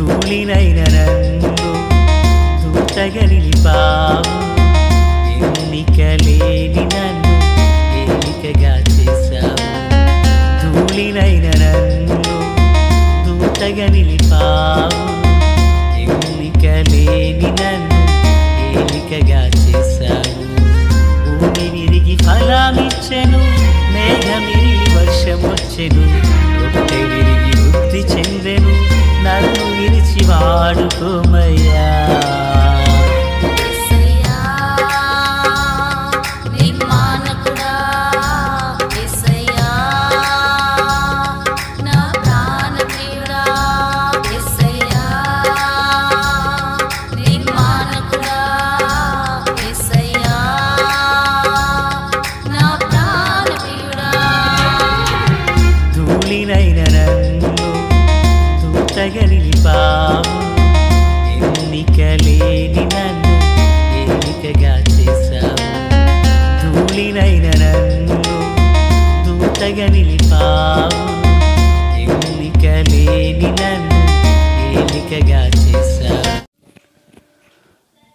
ధూళినైన నన్ను దూతగా నిలిపావు, ఎన్నిక లేని నన్ను ఏలికగా చేశావు. ధూళినైన నన్ను దూతగా నిలిపావు, ఎన్నిక లేని నన్ను ఏలికగా చేశావు. భూమి విరిగి ఫలమిచ్చెను, మేఘమిరిగి వర్షమొచ్చెను, రొట్టె విరిగి వృద్ధి చెందెను, నన్ను విరిచి వాడుకోమయ్యా. ధూళినైన నన్ను దూతగా నిలిపావు, ఎన్నిక లేని నన్ను ఏలికగా చేశావు. ధూళినైన నన్ను దూతగా నిలిపావు, ఎన్నిక లేని నన్ను ఏలికగా చేశావు.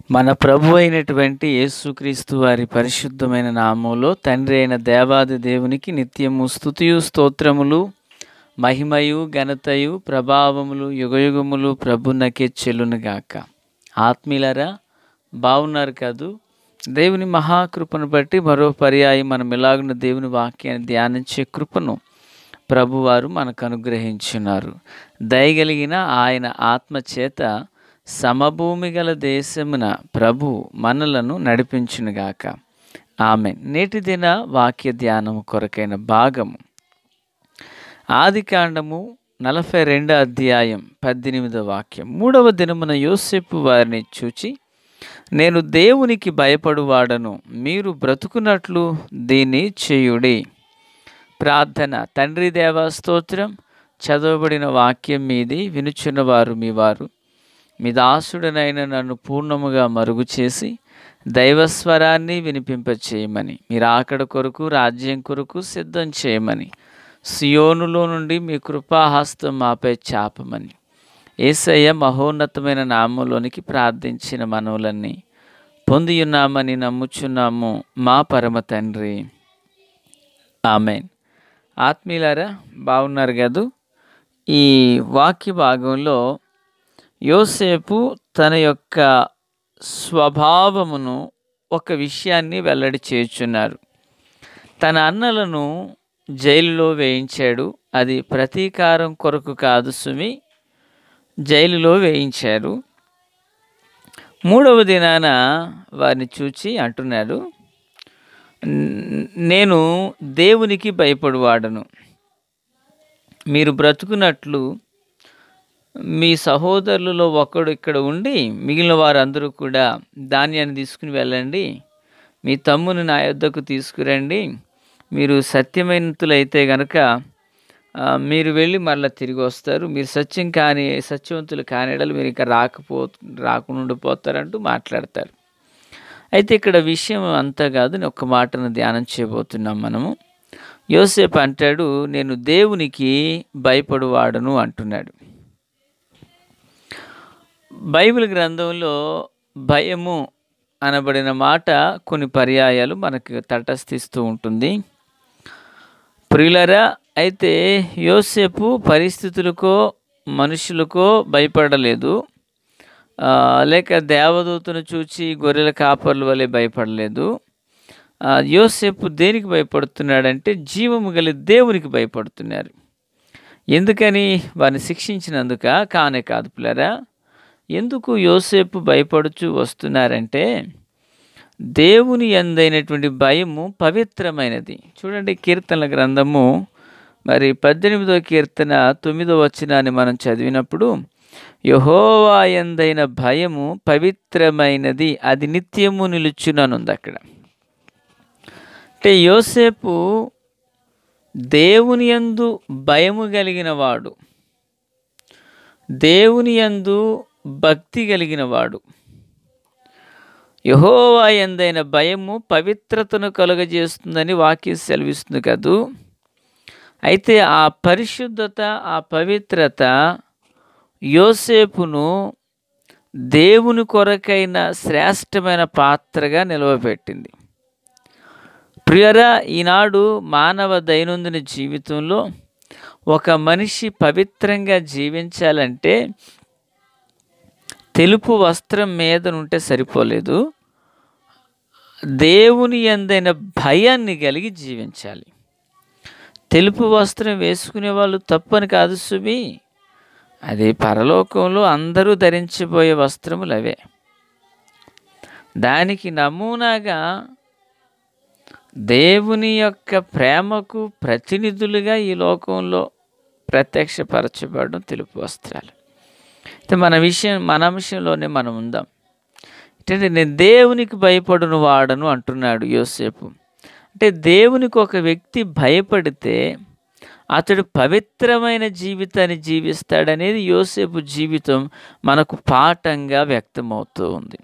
మన ప్రభు అయినటువంటి యేసుక్రీస్తు వారి పరిశుద్ధమైన నామములో తండ్రి అయిన దేవాది దేవునికి నిత్యము స్తుతియు స్తోత్రములు, మహిమయు ఘనతయు ప్రభావములు యుగయుగములు ప్రభునకే చెల్లునుగాక. ఆత్మీయులారా, బాగున్నారు కదూ? దేవుని మహాకృపను బట్టి మరో పర్యాయం మనం ఇలాగున్న దేవుని వాక్యాన్ని ధ్యానించే కృపను ప్రభువారు మనకు అనుగ్రహించున్నారు. దయగలిగిన ఆయన ఆత్మచేత సమభూమి గల దేశమున ప్రభు మనలను నడిపించునుగాక. ఆమేన్. నేటి దిన వాక్య ధ్యానము కొరకైన భాగము ఆదికాండము 42 అధ్యాయం 18వ వాక్యం. 3వ దినమున యోసేపు వారిని చూచి, నేను దేవునికి భయపడువాడను, మీరు బ్రతుకున్నట్లు దీన్ని చేయుడి. ప్రార్థన. తండ్రి దేవా స్తోత్రం. చదవబడిన వాక్యం మీది వినుచున్నవారు మీవారు. మీ దాసుడనైన నన్ను పూర్ణముగా మరుగు చేసి దైవస్వరాన్ని వినిపింపచేయమని, మీరు ఆకడ కొరకు రాజ్యం కొరకు సిద్ధం చేయమని, సియోనులో నుండి మీ కృపాహస్తం మాపై చాపమని యేసయ్య మహోన్నతమైన నామంలోనికి ప్రార్థించిన మనవులన్నీ పొందియున్నామని నమ్ముచున్నాము మా పరమ తండ్రి. ఆమేన్. ఆత్మీయులారా, బాగున్నారు కదూ? ఈ వాక్య భాగంలో యోసేపు తన యొక్క స్వభావమును ఒక విషయాన్ని వెల్లడి చేయుచున్నారు. తన అన్నలను జైలులో వేయించాడు. అది ప్రతీకారం కొరకు కాదు సుమి, జైలులో వేయించారు. 3వ దినాన వారిని చూచి అంటున్నాడు, నేను దేవునికి భయపడువాడను, మీరు బ్రతుకున్నట్లు మీ సహోదరులలో ఒకడు ఇక్కడ ఉండి మిగిలిన వారందరూ కూడా ధాన్యాన్ని తీసుకుని వెళ్ళండి, మీ తమ్ముని నా యొద్దకు తీసుకురండి, మీరు సత్యవంతులైతే గనక మీరు వెళ్ళి మరలా తిరిగి వస్తారు, మీరు సత్యవంతులు కానిడలు మీరు ఇంకా రాకుండా పోతారంటూ మాట్లాడతారు. అయితే ఇక్కడ విషయం అంతా కాదు, ఒక్క మాటను ధ్యానం చేయబోతున్నాం మనము. యోసేపు అంటాడు, నేను దేవునికి భయపడువాడను అంటున్నాడు. బైబిల్ గ్రంథంలో భయము అనబడిన మాట కొన్ని పర్యాయాలు మనకు తటస్థిస్తూ ఉంటుంది. ప్రియులారా, అయితే యోసేపు పరిస్థితులకో మనుషులకో భయపడలేదు, లేక దేవదూతను చూచి గొర్రెల కాపర్ల వలె భయపడలేదు. యోసేపు దేనికి భయపడుతున్నాడంటే జీవము గల దేవునికి భయపడుతున్నారు. ఎందుకని? వారిని శిక్షించినందుక? కానే కాదు పిల్లరా. ఎందుకు యోసేపు భయపడుచు వస్తున్నారంటే దేవుని యందైనటువంటి భయము పవిత్రమైనది. చూడండి, కీర్తనల గ్రంథము 18వ కీర్తన 9వ వచనాన్ని మనం చదివినప్పుడు, యెహోవా యందైన భయము పవిత్రమైనది, అది నిత్యము నిలుచుననుంది అక్కడ. అంటే యోసేపు దేవుని యందు భయము కలిగిన వాడు, దేవుని యందు భక్తి కలిగిన వాడు. యెహోవా యందైన భయము పవిత్రతను కలుగజేస్తుందని వాక్యం సెలవిస్తుంది కదూ. అయితే ఆ పరిశుద్ధత, ఆ పవిత్రత యోసేపును దేవుని కొరకైన శ్రేష్టమైన పాత్రగా నిలవబెట్టింది. ప్రియరా, ఈనాడు మానవ దైనందిన జీవితంలో ఒక మనిషి పవిత్రంగా జీవించాలంటే తెలుపు వస్త్రం మీదనుంటే సరిపోలేదు, దేవుని యందైన భయాన్ని కలిగి జీవించాలి. తెలుపు వస్త్రం వేసుకునే వాళ్ళు తప్పని కాదు సుమి, అది పరలోకంలో అందరూ ధరించబోయే వస్త్రములు అవే. దానికి నమూనాగా దేవుని యొక్క ప్రేమకు ప్రతినిధులుగా ఈ లోకంలో ప్రత్యక్షపరచబడడం తెలుపు వస్త్రాలు. అయితే మన విషయంలోనే మనం ఉందాం. అంటే నేను దేవునికి భయపడును వాడను అంటున్నాడు యోసేపు. అంటే దేవునికి ఒక వ్యక్తి భయపడితే అతడు పవిత్రమైన జీవితాన్ని జీవిస్తాడనేది యోసేపు జీవితం మనకు పాఠంగా వ్యక్తమవుతూ ఉంది.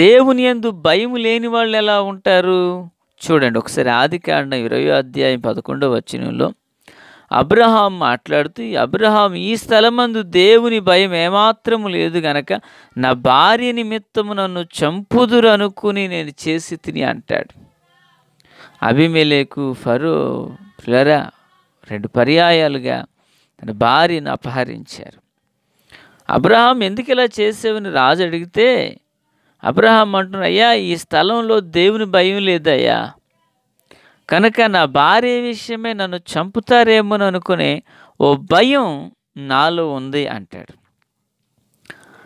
దేవుని యందు భయం లేని వాళ్ళు ఎలా ఉంటారు చూడండి. ఒకసారి ఆదికాండం 20వ అధ్యాయం 11వ వచనంలో అబ్రహాం మాట్లాడుతూ, అబ్రహాం ఈ స్థలమందు దేవుని భయం ఏమాత్రము లేదు గనక నా భార్య నిమిత్తము నన్ను చంపుదురు అనుకుని నేను చేసి తిని అంటాడు. అబీమెలెకు ఫరో పిల్లరా 2 పర్యాయాలుగా తన భార్యను అపహరించారు. అబ్రహాం ఎందుకు ఇలా చేసేవని రాజు అడిగితే అబ్రహాం అంటున్నాడు, అయ్యా ఈ స్థలంలో దేవుని భయం లేదయ్యా, కనుక నా భార్య విషయమే నన్ను చంపుతారేమో అనుకునే ఓ భయం నాలో ఉంది అంటాడు.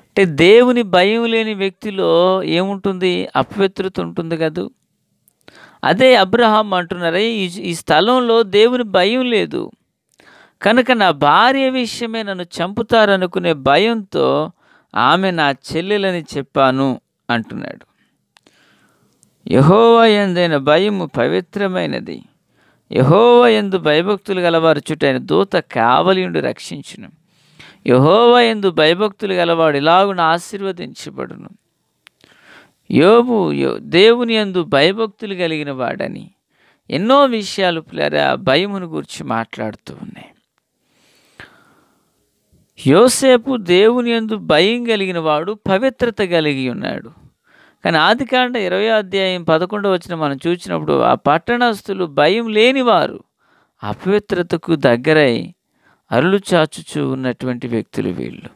అంటే దేవుని భయం లేని వ్యక్తిలో ఏముంటుంది? అపవిత్రత ఉంటుంది కదూ. అదే అబ్రహాం అంటున్నారే, ఈ స్థలంలో దేవుని భయం లేదు కనుక నా భార్య విషయమే నన్ను చంపుతారనుకునే భయంతో ఆమె నా చెల్లెలని చెప్పాను అంటున్నాడు. యెహోవా యందైన భయము పవిత్రమైనది, యెహోవా యందు భయభక్తులు గలవారు చుట్టూ ఆయన దూత కావలియుండి రక్షించును. యెహోవా యందు భయభక్తులు గలవాడు ఇలాగున ఆశీర్వదించబడును. యోబు దేవుని యందు భయభక్తులు కలిగిన వాడని ఎన్నో విషయాలు పిల్లరా భయమును గురించి మాట్లాడుతూ ఉన్నాయి. యోసేపు దేవుని యందు భయం కలిగిన వాడు, పవిత్రత కలిగి ఉన్నాడు. కానీ ఆదికాండం 20వ అధ్యాయం 11వ వచనం మనం చూసినప్పుడు ఆ పట్టణస్థులు భయం లేనివారు, అపవిత్రతకు దగ్గరై అరులు చాచుచూ ఉన్నటువంటి వ్యక్తులు వీళ్ళు.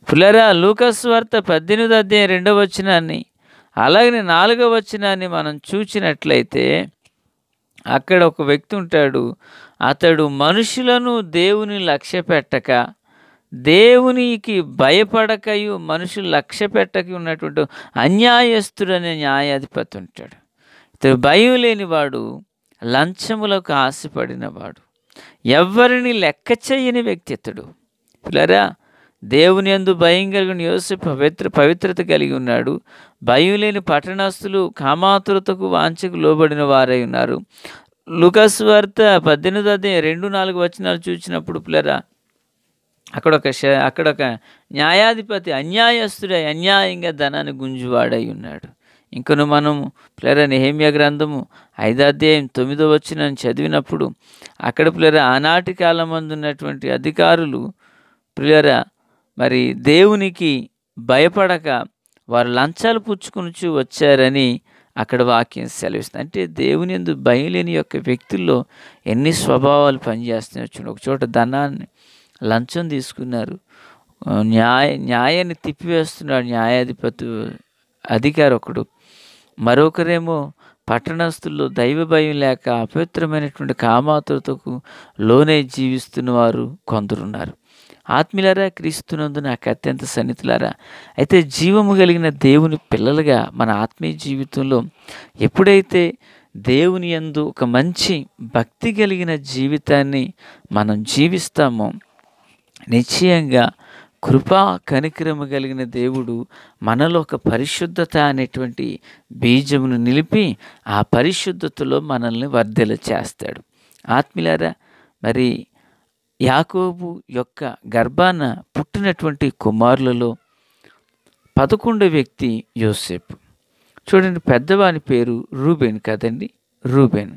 పిల్లరా, లూకాసు వార్త 18వ అధ్యాయం 2వ వచనాన్ని అలాగనే 4వ వచనాన్ని మనం చూసినట్లయితే అక్కడ ఒక వ్యక్తి ఉంటాడు. అతడు మనుషులను దేవుని లక్ష్య పెట్టక, దేవునికి భయపడకయు మనుషులు లక్ష్య పెట్టక ఉన్నటువంటి అన్యాయస్తుడు అనే న్యాయాధిపతి ఉంటాడు. ఇతడు భయం లేనివాడు, లంచములకు ఆశపడినవాడు, ఎవరిని లెక్క చేయని వ్యక్తి ఇతడు. పిల్లరా, దేవుని యందు భయం కలిగిన యోసేపు పవిత్రత కలిగి ఉన్నాడు. భయం లేని పట్టణస్థులు కామాతురతకు వాంఛకు లోబడిన వారై ఉన్నారు. లూకాసు వార్త 18వ అధ్యాయం 2-4 వచనాలు చూసినప్పుడు పిల్లరా అక్కడ ఒక న్యాయాధిపతి అన్యాయస్తుడై అన్యాయంగా ధనాన్ని గుంజువాడై ఉన్నాడు. ఇంకను మనము పిల్లరా నెహెమ్యా గ్రంథము 5వ అధ్యాయం 9వ వచనం చదివినప్పుడు అక్కడ పిల్లరా ఆనాటి కాలమందు ఉన్నటువంటి అధికారులు పిల్లరా మరి దేవునికి భయపడక వారు లంచాలు పుచ్చుకుని వచ్చారని అక్కడ వాక్యం సెలవిస్తుంది. అంటే దేవుని యందు భయం లేని యొక్క వ్యక్తుల్లో ఎన్ని స్వభావాలు పనిచేస్తున్నాయి. ఒక చోట ధనాన్ని లంచం తీసుకున్నారు, న్యాయాన్ని తిప్పివేస్తున్నాడు న్యాయాధిపతి అధికారి ఒకడు. మరొకరేమో పట్టణస్థుల్లో దైవ భయం లేక అపవిత్రమైనటువంటి కామాతురతకు లోనే జీవిస్తున్న వారు కొందరున్నారు. ఆత్మీయులారా, క్రీస్తునందు నాకు అత్యంత సన్నిహితులారా, అయితే జీవము కలిగిన దేవుని పిల్లలుగా మన ఆత్మీయ జీవితంలో ఎప్పుడైతే దేవుని యందు ఒక మంచి భక్తి కలిగిన జీవితాన్ని మనం జీవిస్తామో నిశ్చయంగా కృపా కనికరము కలిగిన దేవుడు మనలో ఒక పరిశుద్ధత అనేటువంటి బీజమును నిలిపి ఆ పరిశుద్ధతలో మనల్ని వర్ధిల్ల చేస్తాడు. ఆత్మీయులారా, మరి యాకోబు యొక్క గర్భాన పుట్టినటువంటి కుమారులలో 11వ వ్యక్తి యోసేపు. చూడండి, పెద్దవాని పేరు రూబేన్ కదండి. రూబేన్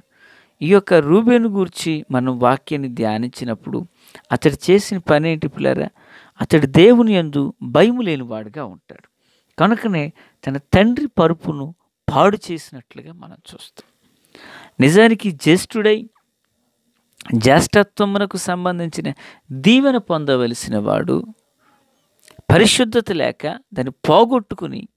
ఈ యొక్క రూబేను గూర్చి మనం వాక్యాన్ని ధ్యానించినప్పుడు అతడు చేసిన పని ఏంటి పిల్లరా? అతడు దేవుని యందు భయము లేనివాడుగా ఉంటాడు. కనుకనే తన తండ్రి పరుపును పాడు చేసినట్లుగా మనం చూస్తాం. నిజానికి జ్యేష్ఠుడై జ్యేష్ఠత్వమునకు సంబంధించిన దీవెన పొందవలసిన వాడు పరిశుద్ధత లేక దాన్ని పోగొట్టుకుని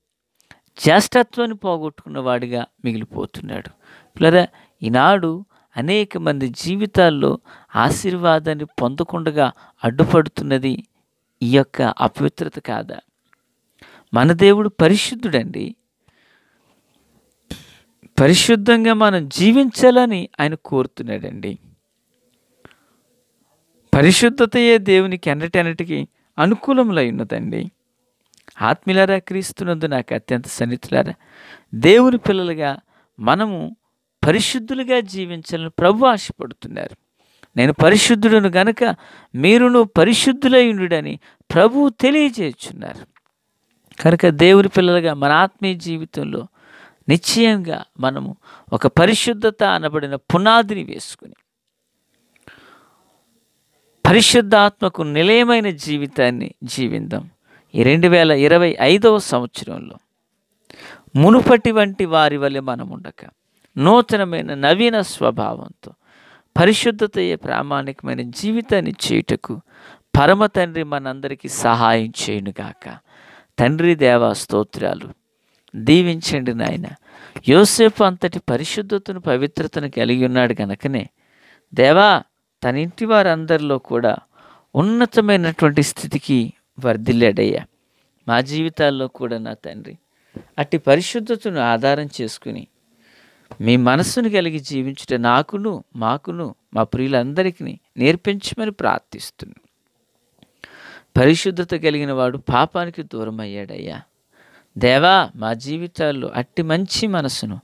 జ్యేష్ఠత్వాన్ని పోగొట్టుకున్న వాడిగా మిగిలిపోతున్నాడు. పిల్లరా, ఈనాడు అనేక మంది జీవితాల్లో ఆశీర్వాదాన్ని పొందకుండా అడ్డుపడుతున్నది ఈ యొక్క అపవిత్రత కాదా? మన దేవుడు పరిశుద్ధుడండి. పరిశుద్ధంగా మనం జీవించాలని ఆయన కోరుతున్నాడండి. పరిశుద్ధతయే దేవునికి అన్నిటికి అనుకూలములై ఉన్నదండి. ఆత్మీయులారా, క్రీస్తునందు నాకు అత్యంత సన్నిహితులారా, దేవుని పిల్లలుగా మనము పరిశుద్ధులుగా జీవించాలని ప్రభు ఆశపడుతున్నారు. నేను పరిశుద్ధుడును గనుక మీరును పరిశుద్ధులై ఉండుడని ప్రభువు తెలియజేస్తున్నారు. కనుక దేవుని పిల్లలుగా మన ఆత్మీయ జీవితంలో నిశ్చయంగా మనము ఒక పరిశుద్ధత అనబడిన పునాదిని వేసుకుని పరిశుద్ధాత్మకు నిలయమైన జీవితాన్ని జీవిద్దాం. ఈ 2025వ సంవత్సరంలో మునుపటి వంటి వారి వలె మనం ఉండక నూతనమైన నవీన స్వభావంతో పరిశుద్ధతయే ప్రామాణికమైన జీవితాన్ని చేయుటకు పరమ తండ్రి మనందరికీ సహాయం చేయునుగాక. తండ్రి దేవా స్తోత్రాలు. దీవించండి నాయన. యోసేపు అంతటి పరిశుద్ధతను పవిత్రతను కలిగి ఉన్నాడు కనుకనే దేవా తన ఇంటి వారందరిలో కూడా ఉన్నతమైనటువంటి స్థితికి వర్ధిల్లాడయ్యా. మా జీవితాల్లో కూడా నా తండ్రి అట్టి పరిశుద్ధతను ఆధారం చేసుకుని మీ మనస్సును కలిగి జీవించుట నాకును మాకును మా ప్రియులందరికీ నేర్పించమని ప్రార్థిస్తున్నాను. పరిశుద్ధత కలిగిన వాడు పాపానికి దూరం అయ్యాడయ్యా. దేవా, మా జీవితాల్లో అట్టి మంచి మనసును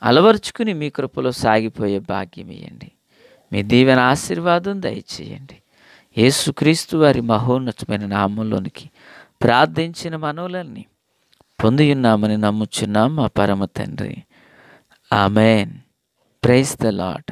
అలవరుచుకుని మీ కృపలో సాగిపోయే భాగ్యం ఇవ్వండి. మీ దీవెన ఆశీర్వాదం దయచేయండి. యేసుక్రీస్తు వారి మహోన్నతమైన నామంలోనికి ప్రార్థించిన మనవులన్నీ పొంది ఉన్నామని నమ్ముచున్నాం మా పరమ తండ్రి. ఆమెన్. Praise the lord.